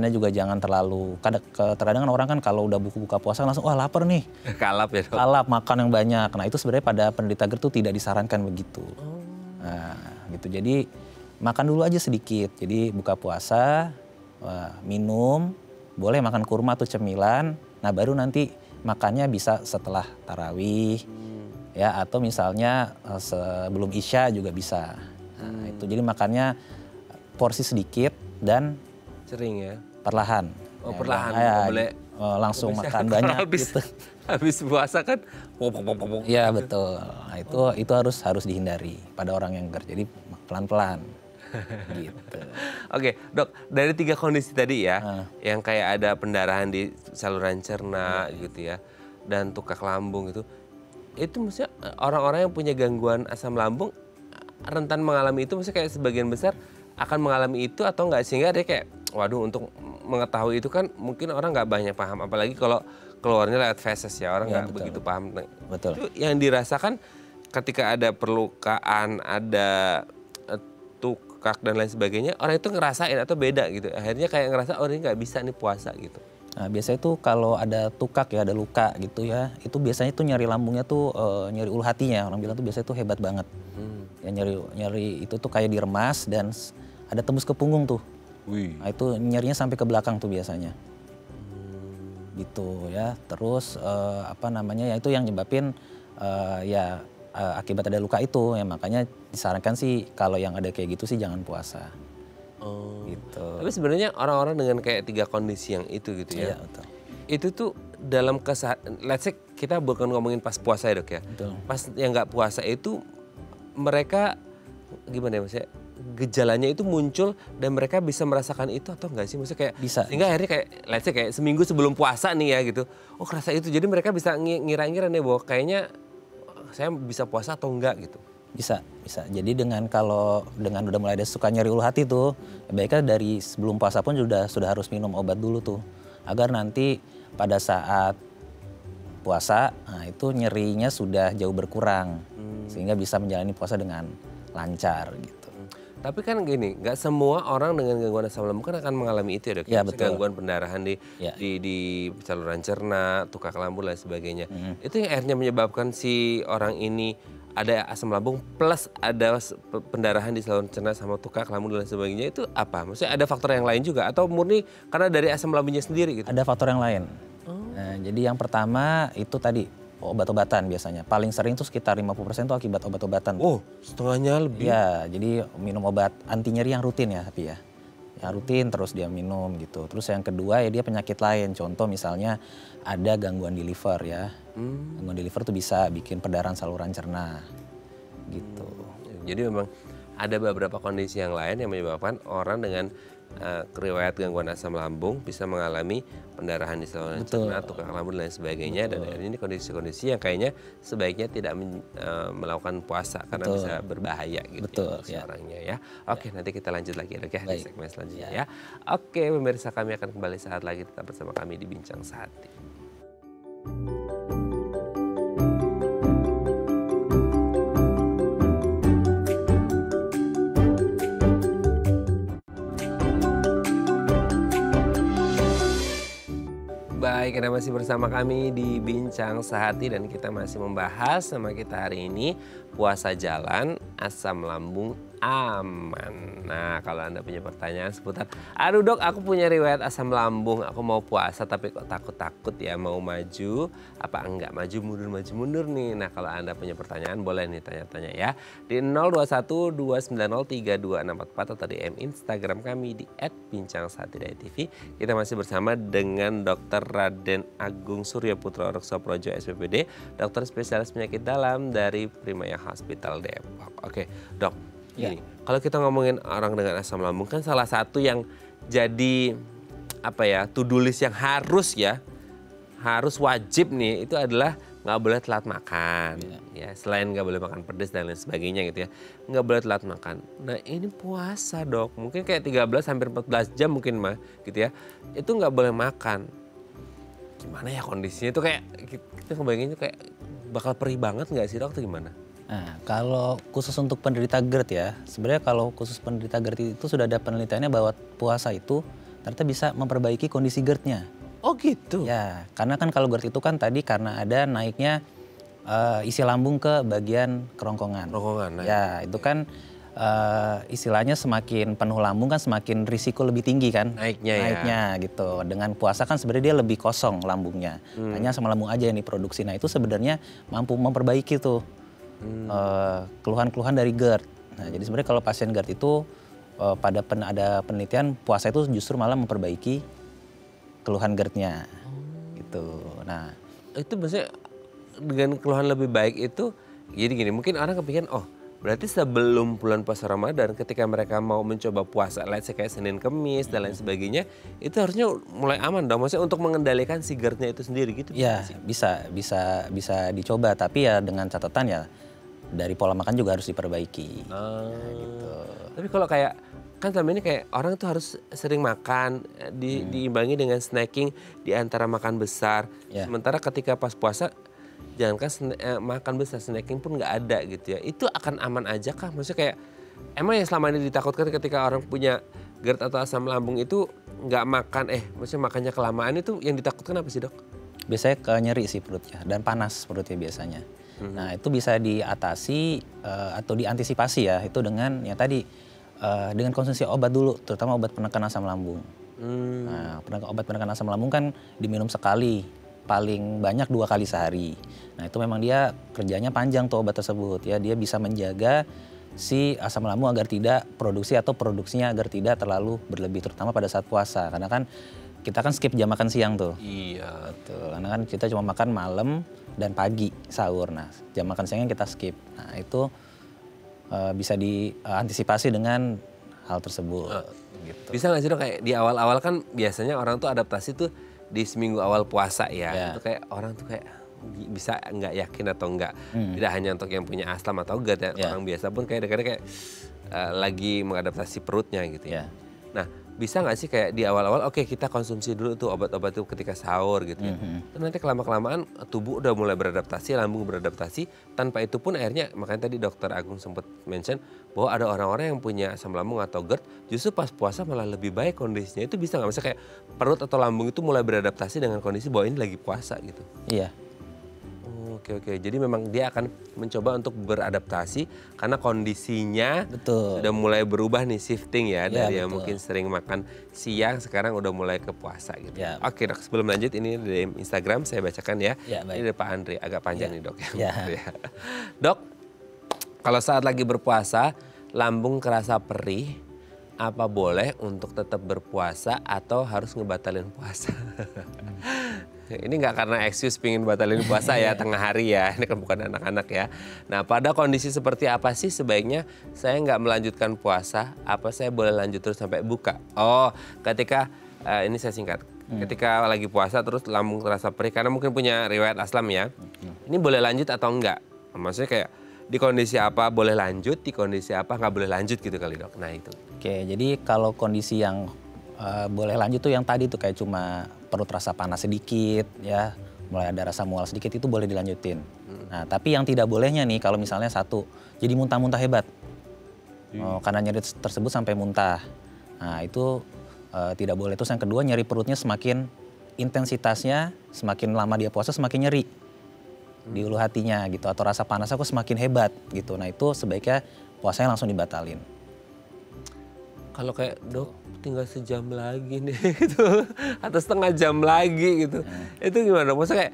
juga jangan terlalu. Terkadang kan orang kan kalau udah buka puasa langsung wah lapar nih. Kalap ya, Dok? Kalap, makan yang banyak. Nah, itu sebenarnya pada penderita GERD tuh tidak disarankan begitu. Nah, gitu. Jadi makan dulu aja sedikit. Jadi buka puasa, minum, boleh makan kurma atau cemilan. Nah, baru nanti makannya bisa setelah tarawih, ya, atau misalnya sebelum isya juga bisa. Nah, itu jadi makannya porsi sedikit dan sering ya, perlahan. Oh, Ya, perlahan, boleh langsung makan banyak gitu. Habis puasa kan Iya betul. Nah, itu harus dihindari pada orang yang GERD. Jadi pelan-pelan. Gitu. Oke, Dok, dari 3 kondisi tadi ya, yang kayak ada pendarahan di saluran cerna gitu ya, dan tukak lambung itu maksudnya orang-orang yang punya gangguan asam lambung rentan mengalami itu, maksudnya kayak sebagian besar akan mengalami itu atau enggak, sehingga dia kayak waduh, untuk mengetahui itu kan mungkin orang nggak banyak paham, apalagi kalau keluarnya lewat feses ya, orang nggak begitu paham. Betul. Itu yang dirasakan ketika ada perlukaan, ada tukak dan lain sebagainya, orang itu ngerasain atau beda gitu? Akhirnya kayak ngerasa oh ini nggak bisa nih puasa gitu. Nah, biasanya tuh kalau ada tukak ya, ada luka gitu ya, itu biasanya tuh nyeri lambungnya tuh nyeri ulu hatinya. Orang bilang tuh biasanya tuh hebat banget. Ya nyeri itu tuh kayak diremas dan ada tembus ke punggung tuh. Wih. Nah, itu nyerinya sampai ke belakang tuh biasanya. Gitu ya. Terus ya itu yang nyebabin akibat ada luka itu ya, makanya disarankan sih kalau yang ada kayak gitu sih jangan puasa. Oh. Gitu. Tapi sebenarnya orang-orang dengan kayak 3 kondisi yang itu gitu ya. Iya, betul. Itu tuh dalam let's say kita bukan ngomongin pas puasa ya, Dok ya. Betul. Pas yang nggak puasa itu mereka gimana ya, maksudnya gejalanya itu muncul dan mereka bisa merasakan itu atau enggak sih? Maksudnya kayak Bisa. sehingga akhirnya kayak let's say kayak seminggu sebelum puasa nih ya gitu. Oh, kerasa itu. Jadi mereka bisa ngira-ngira nih bahwa kayaknya saya bisa puasa atau enggak gitu. Bisa. Jadi dengan udah mulai ada suka nyeri ulu hati tuh, baiknya dari sebelum puasa pun sudah harus minum obat dulu tuh, agar nanti pada saat puasa, nah itu nyerinya sudah jauh berkurang, sehingga bisa menjalani puasa dengan lancar gitu. Tapi kan gini, nggak semua orang dengan gangguan asam lambung kan akan mengalami itu ya, Dok. Ya, betul. Gangguan pendarahan di saluran cerna, tukak lambung dan sebagainya. Itu yang akhirnya menyebabkan si orang ini ada asam lambung plus ada pendarahan di saluran cerna sama tukak lambung dan sebagainya, itu apa? Maksudnya ada faktor yang lain juga atau murni karena dari asam lambungnya sendiri gitu? Ada faktor yang lain. Nah, jadi yang pertama itu tadi obat-obatan biasanya. Paling sering tuh sekitar 50% tuh akibat obat-obatan. Oh, setengahnya lebih. Iya, jadi minum obat anti nyeri yang rutin ya, tapi ya. Yang rutin terus dia minum gitu. Terus yang kedua ya dia penyakit lain. Contoh misalnya ada gangguan di liver ya. Gangguan di liver tuh bisa bikin perdarahan saluran cerna gitu. Jadi memang ada beberapa kondisi yang lain yang menyebabkan orang dengan riwayat gangguan asam lambung bisa mengalami pendarahan di saluran cerna, tukak lambung dan lain sebagainya. Betul. Dan ini kondisi-kondisi yang kayaknya sebaiknya tidak melakukan puasa karena bisa berbahaya gitu. Betul, ya, orangnya ya. Oke, nanti kita lanjut lagi, Dok, ya, di segmen selanjutnya ya. Ya. Oke, pemirsa, kami akan kembali saat lagi, tetap bersama kami di Bincang Sehati. Baik, Anda masih bersama kami di Bincang Sehati dan kita masih membahas sama kita hari ini puasa jalan, asam lambung aman. Nah, kalau Anda punya pertanyaan seputar, aduh Dok, aku punya riwayat asam lambung, aku mau puasa tapi kok takut-takut ya mau maju, apa enggak maju mundur nih. Nah, kalau Anda punya pertanyaan boleh nih tanya-tanya ya. Di 0212903264 atau DM Instagram kami di @bincangsehati.tv. Kita masih bersama dengan Dr. Raden Agung Surya Putra Reksoprojo SPPD, dokter spesialis penyakit dalam dari Primaya Hospital Depok. Oke, Dok. Gini, kalau kita ngomongin orang dengan asam lambung kan salah satu yang jadi apa ya, to do list yang harus wajib nih, itu adalah nggak boleh telat makan. Ya, selain nggak boleh makan pedas dan lain sebagainya gitu ya, nggak boleh telat makan. Nah ini puasa dok, mungkin kayak 13 hampir 14 jam mungkin mah gitu ya, itu nggak boleh makan. Gimana ya kondisinya itu, kayak kita ngebayanginnya kayak bakal perih banget nggak sih dok, atau gimana? Nah, kalau khusus untuk penderita GERD ya, sebenarnya kalau khusus penderita GERD itu sudah ada penelitiannya bahwa puasa itu ternyata bisa memperbaiki kondisi GERD-nya. Oh gitu? Ya, karena kan kalau GERD itu kan tadi karena ada naiknya isi lambung ke bagian kerongkongan. Kerongkongan, naik. Ya, itu kan istilahnya semakin penuh lambung kan semakin risiko lebih tinggi kan Naiknya gitu. Dengan puasa kan sebenarnya dia lebih kosong lambungnya. Hanya sama lambung aja yang diproduksi. Nah itu sebenarnya mampu memperbaiki tuh keluhan-keluhan dari GERD. Nah jadi sebenarnya kalau pasien GERD itu ada penelitian puasa itu justru malah memperbaiki keluhan GERD-nya gitu. Nah itu maksudnya dengan keluhan lebih baik itu, jadi gini, mungkin orang kepikiran, oh berarti sebelum bulan puasa Ramadan ketika mereka mau mencoba puasa, let's say kayak Senin Kemis dan lain sebagainya, itu harusnya mulai aman dong, maksudnya untuk mengendalikan si GERD-nya itu sendiri gitu. ya bisa dicoba, tapi ya dengan catatan ya dari pola makan juga harus diperbaiki. Nah, gitu. Tapi kalau kayak kan selama ini kayak orang tuh harus sering makan, diimbangi dengan snacking di antara makan besar. Sementara ketika pas puasa jangankan makan besar, snacking pun nggak ada gitu ya. Itu akan aman aja kah? Maksudnya kayak emang yang selama ini ditakutkan ketika orang punya GERD atau asam lambung itu nggak makan, maksudnya makannya kelamaan, itu yang ditakutkan apa sih dok? Biasanya nyeri sih perutnya dan panas perutnya biasanya. Nah itu bisa diatasi atau diantisipasi ya, itu dengan ya tadi dengan konsumsi obat dulu, terutama obat penekan asam lambung. Nah obat penekan asam lambung kan diminum sekali, paling banyak 2 kali sehari. Nah itu memang dia kerjanya panjang tuh obat tersebut ya, dia bisa menjaga si asam lambung agar tidak produksi atau produksinya agar tidak terlalu berlebih, terutama pada saat puasa. Karena kan kita kan skip jam makan siang tuh. Iya. Betul, karena kan kita cuma makan malam dan pagi sahur. Nah jam makan siangnya kita skip. Nah itu bisa diantisipasi dengan hal tersebut. Gitu. Bisa nggak sih dok, kayak di awal-awal kan biasanya orang tuh adaptasi tuh di seminggu awal puasa ya. Itu kayak orang tuh kayak bisa nggak yakin atau enggak. Tidak hanya untuk yang punya asam atau GERD ya, orang biasa pun kayak lagi mengadaptasi perutnya gitu ya. Nah bisa nggak sih kayak di awal-awal oke, kita konsumsi dulu tuh obat-obat itu ketika sahur gitu ya. Terus nanti kelama-kelamaan tubuh udah mulai beradaptasi, lambung beradaptasi, tanpa itu pun akhirnya, makanya tadi dokter Agung sempat mention bahwa ada orang-orang yang punya asam lambung atau GERD justru pas puasa malah lebih baik kondisinya. Itu bisa nggak? Misalnya kayak perut atau lambung itu mulai beradaptasi dengan kondisi bahwa ini lagi puasa gitu. Iya. Oke. Jadi memang dia akan mencoba untuk beradaptasi karena kondisinya sudah mulai berubah nih, shifting ya, dari yang mungkin sering makan siang sekarang udah mulai ke puasa gitu. Oke dok, sebelum lanjut ini dari Instagram saya bacakan ya. Ini dari Pak Andre, agak panjang nih dok. Dok, kalau saat lagi berpuasa lambung kerasa perih, apa boleh untuk tetap berpuasa atau harus ngebatalin puasa? Ini nggak karena excuse pingin batalin puasa ya tengah hari ya, ini kan bukan anak-anak ya. Nah pada kondisi seperti apa sih sebaiknya saya nggak melanjutkan puasa, apa saya boleh lanjut terus sampai buka? Oh ketika, ini saya singkat, ketika lagi puasa terus lambung terasa perih karena mungkin punya riwayat asam ya, ini boleh lanjut atau enggak? Maksudnya kayak di kondisi apa boleh lanjut, di kondisi apa nggak boleh lanjut gitu kali dok, nah itu. Oke, jadi kalau kondisi yang boleh lanjut tuh yang tadi tuh kayak cuma perut rasa panas sedikit ya, mulai ada rasa mual sedikit, itu boleh dilanjutin. Nah tapi yang tidak bolehnya nih kalau misalnya satu, jadi muntah-muntah hebat. Karena nyeri tersebut sampai muntah. Nah itu tidak boleh. Terus yang kedua, nyeri perutnya semakin intensitasnya, semakin lama dia puasa semakin nyeri di ulu hatinya gitu, atau rasa panas aku semakin hebat gitu. Nah itu sebaiknya puasanya langsung dibatalin. Kalau kayak dok tinggal sejam lagi nih gitu, atau setengah jam lagi gitu, itu gimana? Maksudnya kayak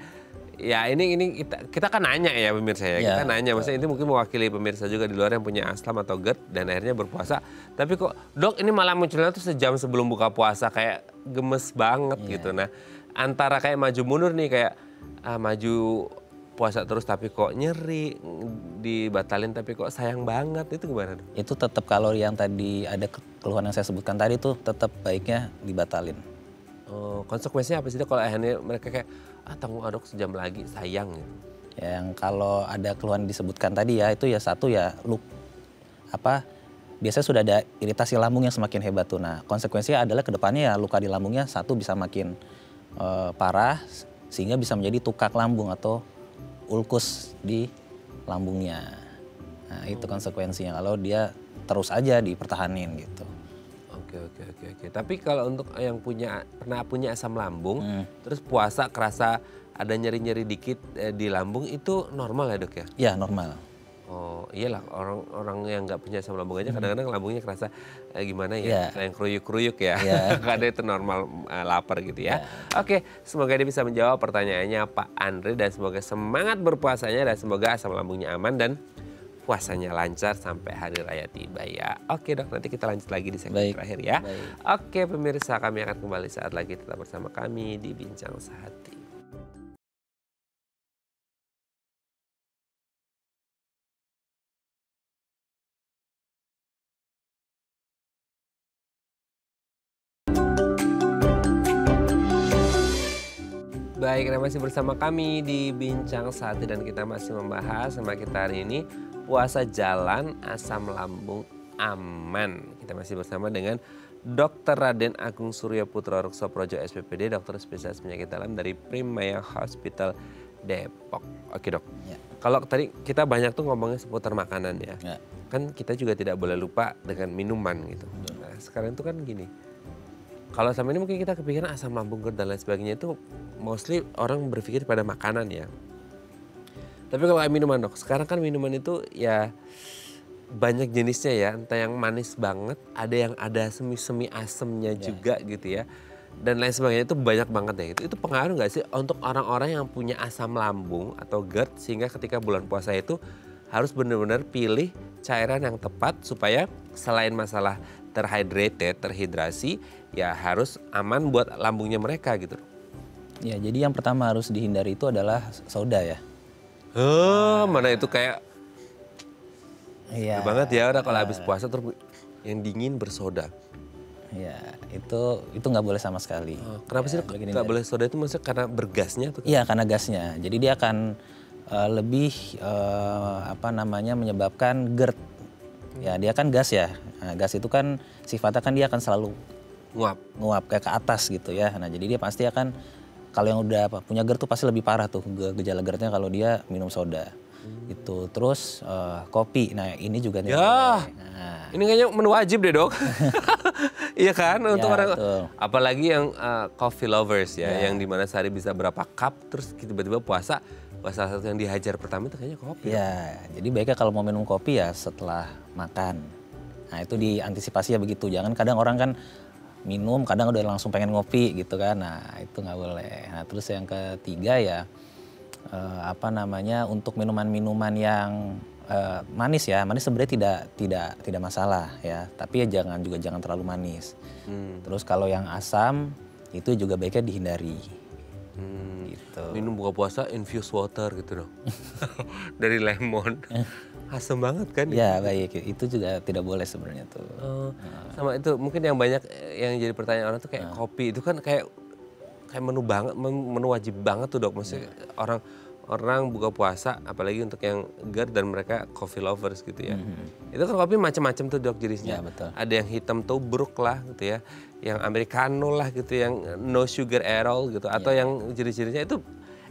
ya ini kita kan nanya ya pemirsa ya, kita nanya, maksudnya ini mungkin mewakili pemirsa juga di luar yang punya asam atau GERD dan akhirnya berpuasa, tapi kok dok ini malah munculnya tuh sejam sebelum buka puasa, kayak gemes banget gitu. Nah antara kayak maju mundur nih, kayak maju puasa terus tapi kok nyeri, dibatalin tapi kok sayang banget, itu gimana dok? Itu tetap kalau yang tadi ada keluhan yang saya sebutkan tadi tuh tetap baiknya dibatalin. Oh, konsekuensinya apa sih Dok kalau akhirnya mereka kayak tanggung aduk sejam lagi sayang gitu? Ya, yang kalau ada keluhan disebutkan tadi ya itu ya satu ya biasanya sudah ada iritasi lambung yang semakin hebat tuh. Nah konsekuensinya adalah kedepannya ya luka di lambungnya satu bisa makin parah sehingga bisa menjadi tukak lambung atau ulkus di lambungnya. Nah itu konsekuensinya kalau dia terus aja dipertahanin gitu. Oke. Tapi kalau untuk yang pernah punya asam lambung, terus puasa kerasa ada nyeri-nyeri dikit di lambung itu normal ya Dok ya? Ya normal. Oh iyalah orang yang nggak punya asam lambung aja kadang-kadang lambungnya kerasa gimana ya, kayak kruyuk-kruyuk ya. Kadang itu normal lapar gitu ya. Oke, semoga dia bisa menjawab pertanyaannya Pak Andre dan semoga semangat berpuasanya dan semoga asam lambungnya aman dan puasanya lancar sampai hari raya tiba ya. Oke Dok, nanti kita lanjut lagi di segmen terakhir ya. Oke pemirsa, kami akan kembali saat lagi tetap bersama kami di Bincang Sehati. Baik, masih bersama kami di Bincang Sehati dan kita masih membahas sama kita hari ini puasa jalan asam lambung aman. Kita masih bersama dengan Dr. Raden Agung Surya Putra Ruksoprojo SPPD, dokter spesialis penyakit dalam dari Primaya Hospital Depok. Oke Dok, kalau tadi kita banyak tuh ngomongnya seputar makanan ya. Kan kita juga tidak boleh lupa dengan minuman gitu. Nah sekarang itu kan gini, kalau sama ini mungkin kita kepikiran asam lambung, GERD dan lain sebagainya itu mostly orang berpikir pada makanan ya. Tapi kalau minuman Dok, sekarang kan minuman itu ya banyak jenisnya ya. Entah yang manis banget, ada yang ada semi-semi asemnya juga gitu ya. Dan lain sebagainya itu banyak banget ya. Itu pengaruh nggak sih untuk orang-orang yang punya asam lambung atau GERD sehingga ketika bulan puasa itu harus benar-benar pilih cairan yang tepat supaya selain masalah terhidrasi ya harus aman buat lambungnya mereka gitu. Ya, jadi yang pertama harus dihindari itu adalah soda ya. Mana itu kayak banget ya udah kalau habis puasa terus yang dingin bersoda. Ya, itu nggak boleh sama sekali. Kenapa sih nggak boleh soda itu maksudnya karena bergasnya? Iya, karena gasnya. Jadi dia akan lebih menyebabkan GERD. Ya, dia kan gas ya. Nah, gas itu kan sifatnya kan dia akan selalu nguap kayak ke atas gitu ya. Nah, jadi dia pasti akan kalau yang udah punya GERD tuh pasti lebih parah tuh gejala GERD-nya kalau dia minum soda. Itu terus kopi. Nah, ini juga ini kayaknya menu wajib deh Dok. Iya kan untuk orang betul. Apalagi yang coffee lovers ya, yang dimana sehari bisa berapa cup terus tiba-tiba puasa salah satu yang dihajar pertama itu kayaknya kopi. Ya, jadi baiknya kalau mau minum kopi ya setelah makan. Nah, itu diantisipasi ya begitu. Jangan kadang orang kan minum kadang udah langsung pengen ngopi gitu kan. Nah, itu nggak boleh. Nah, terus yang ketiga ya untuk minuman-minuman yang manis ya. Manis sebenarnya tidak masalah ya, tapi ya jangan terlalu manis. Terus kalau yang asam itu juga baiknya dihindari. Gitu. Minum buka puasa infused water gitu dong. Dari lemon. Asam banget kan? Ya baik, itu juga tidak boleh sebenarnya tuh. Sama itu mungkin yang banyak yang jadi pertanyaan orang tuh kayak kopi itu kan kayak menu wajib banget tuh Dok. Maksudnya orang buka puasa apalagi untuk yang GERD dan mereka coffee lovers gitu ya. Itu kan kopi macam-macam tuh Dok jenisnya. Ya, betul. Ada yang hitam tubruk lah gitu ya. Yang americano lah gitu, yang no sugar at all gitu. Atau yang jenis-jenisnya itu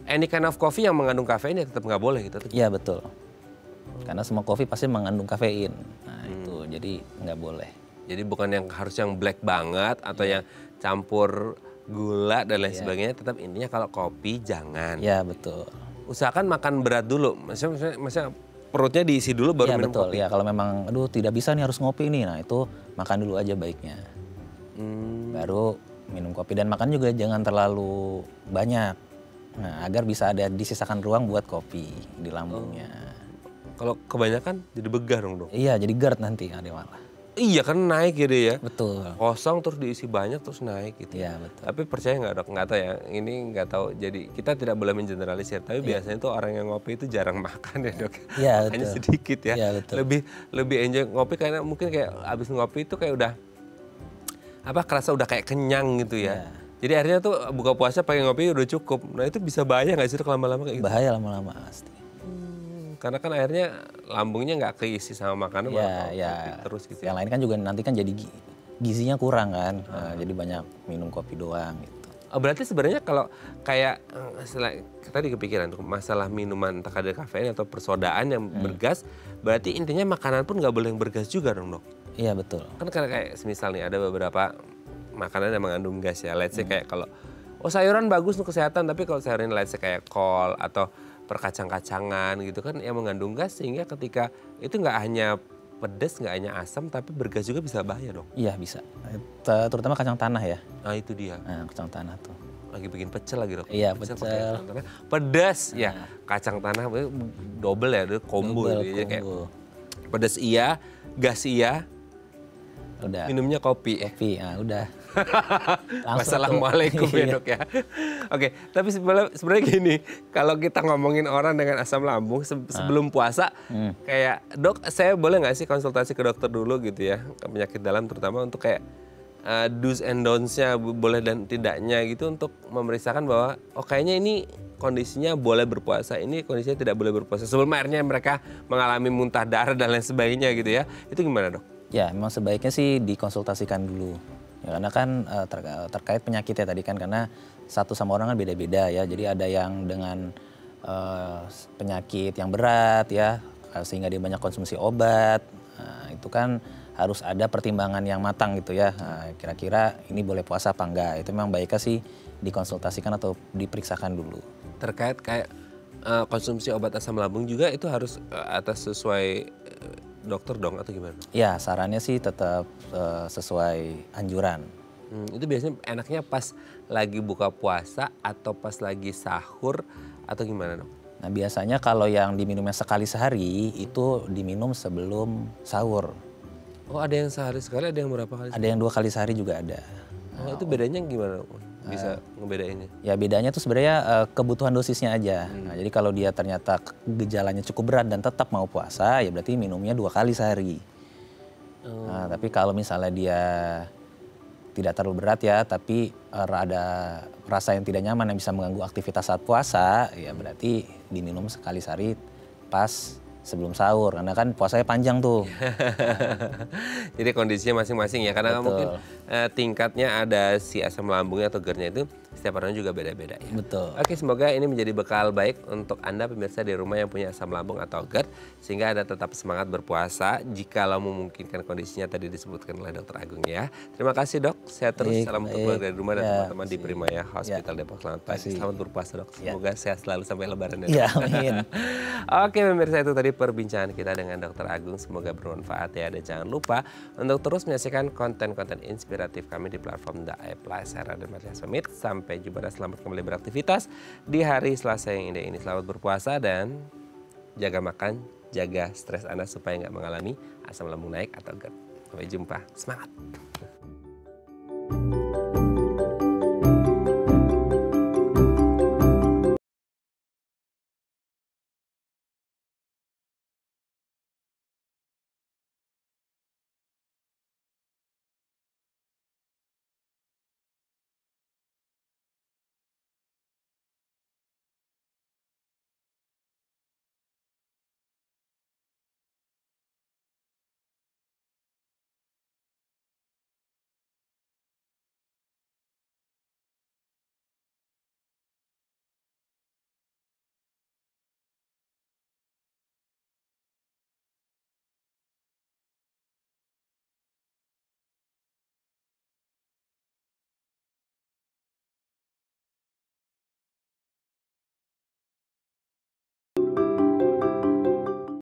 any kind of coffee yang mengandung kafein ya tetap nggak boleh gitu. Iya betul. Karena semua kopi pasti mengandung kafein. Nah itu jadi nggak boleh. Jadi bukan yang harus yang black banget atau yang campur gula dan lain sebagainya. Tetap intinya kalau kopi jangan. Iya betul. Usahakan makan berat dulu. Maksudnya perutnya diisi dulu baru minum betul. kopi. Ya kalau memang tidak bisa nih harus ngopi nih. Nah itu makan dulu aja baiknya. Baru minum kopi dan makan juga jangan terlalu banyak. Nah agar bisa ada disisakan ruang buat kopi di lambungnya. Kalau kebanyakan jadi begar dong. Iya jadi GERD nanti ada malah. Iya kan naik gitu ya. Betul. Kosong terus diisi banyak terus naik gitu. Iya betul. Tapi percaya nggak Dok? Nggak tahu ya. Ini nggak tahu. Jadi kita tidak boleh mengeneralisir. Tapi biasanya tuh orang yang ngopi itu jarang makan ya Dok. Iya betul. Hanya sedikit ya. Iya betul. Lebih enjoy ngopi karena mungkin kayak abis ngopi itu kayak udah kerasa udah kayak kenyang gitu ya. Ya. Jadi akhirnya tuh buka puasa pakai ngopi udah cukup. Nah itu bisa bahaya nggak sih Dok, lama-lama kayak gitu? Bahaya lama-lama pasti. Karena kan akhirnya lambungnya nggak keisi sama makanan, malah kopi terus gitu. Yang lain kan juga nanti kan jadi gizinya kurang kan. Jadi banyak minum kopi doang gitu. Oh, berarti sebenarnya kalau kayak tadi kepikiran tuh masalah minuman entah kadar kafein atau persodaan yang bergas, berarti intinya makanan pun nggak boleh yang bergas juga dong Dok? Iya betul. Kan karena kayak semisal nih ada beberapa makanan yang mengandung gas ya. Let's say kayak kalau sayuran bagus untuk kesehatan, tapi kalau sayuran let's say kayak kol atau perkacang-kacangan gitu kan yang mengandung gas, sehingga ketika itu nggak hanya pedas, nggak hanya asam, tapi bergas juga bisa bahaya dong. Iya bisa. Terutama kacang tanah ya. Nah itu dia. Nah, kacang tanah tuh. Lagi bikin pecel lagi Dok. Iya pakai pecel. kacang tanah. Pedas ya. Kacang tanah double ya, combo. Double Jadi kayak combo. pedas iya, gas iya, Udah. minumnya kopi. Kopi, nah udah. Wassalamualaikum ya Dok ya. Oke, tapi sebenarnya gini, kalau kita ngomongin orang dengan asam lambung sebelum puasa, kayak Dok, saya boleh nggak sih konsultasi ke dokter dulu gitu ya, ke penyakit dalam terutama untuk kayak do's and don'ts-nya boleh dan tidaknya gitu, untuk memeriksakan bahwa kayaknya ini kondisinya boleh berpuasa, ini kondisinya tidak boleh berpuasa. Sebelum akhirnya mereka mengalami muntah darah dan lain sebagainya gitu ya. Itu gimana Dok? Ya memang sebaiknya sih dikonsultasikan dulu. Ya, karena kan terkait penyakitnya tadi kan, karena satu sama orang kan beda-beda ya. Jadi ada yang dengan penyakit yang berat ya, sehingga dia banyak konsumsi obat. Nah, itu kan harus ada pertimbangan yang matang gitu ya. Nah, kira-kira ini boleh puasa apa enggak? Itu memang baiknya sih dikonsultasikan atau diperiksakan dulu. Terkait kayak konsumsi obat asam lambung juga itu harus atas sesuai dokter dong atau gimana? Ya sarannya sih tetap sesuai anjuran. Itu biasanya enaknya pas lagi buka puasa atau pas lagi sahur atau gimana dong? Nah biasanya kalau yang diminumnya sekali sehari itu diminum sebelum sahur. Oh ada yang sehari sekali, ada yang berapa kali? Ada yang 2 kali sehari juga ada. Oh itu bedanya gimana? Bisa ngebedainnya? Ya bedanya tuh sebenarnya kebutuhan dosisnya aja. Nah, jadi kalau dia ternyata gejalanya cukup berat dan tetap mau puasa, ya berarti minumnya 2 kali sehari. Nah, tapi kalau misalnya dia tidak terlalu berat ya, tapi ada rasa yang tidak nyaman yang bisa mengganggu aktivitas saat puasa, ya berarti diminum sekali sehari pas sebelum sahur, karena kan puasanya panjang tuh. Jadi kondisinya masing-masing ya, karena Betul. mungkin tingkatnya ada si asam lambungnya atau GERD-nya itu setiap orang juga beda-beda ya. Betul. Oke, semoga ini menjadi bekal baik untuk Anda pemirsa di rumah yang punya asam lambung atau GERD, sehingga Anda tetap semangat berpuasa jikalau memungkinkan kondisinya tadi disebutkan oleh Dr. Agung ya. Terima kasih Dok, sehat terus, salam untuk keluarga di rumah dan teman-teman di Primaya Hospital Depok. Selamat pagi, selamat berpuasa Dok, semoga sehat selalu sampai lebaran ya. Iya, amin. Oke pemirsa, itu tadi perbincangan kita dengan Dr. Agung, semoga bermanfaat ya. Dan jangan lupa untuk terus menyaksikan konten-konten inspiratif kami di platform The iPlus. Saya Raden Martian Pamit, sampai jumpa dan selamat kembali beraktivitas di hari Selasa yang indah ini. Selamat berpuasa dan jaga makan, jaga stres Anda supaya nggak mengalami asam lambung naik atau GERD. Sampai jumpa, semangat!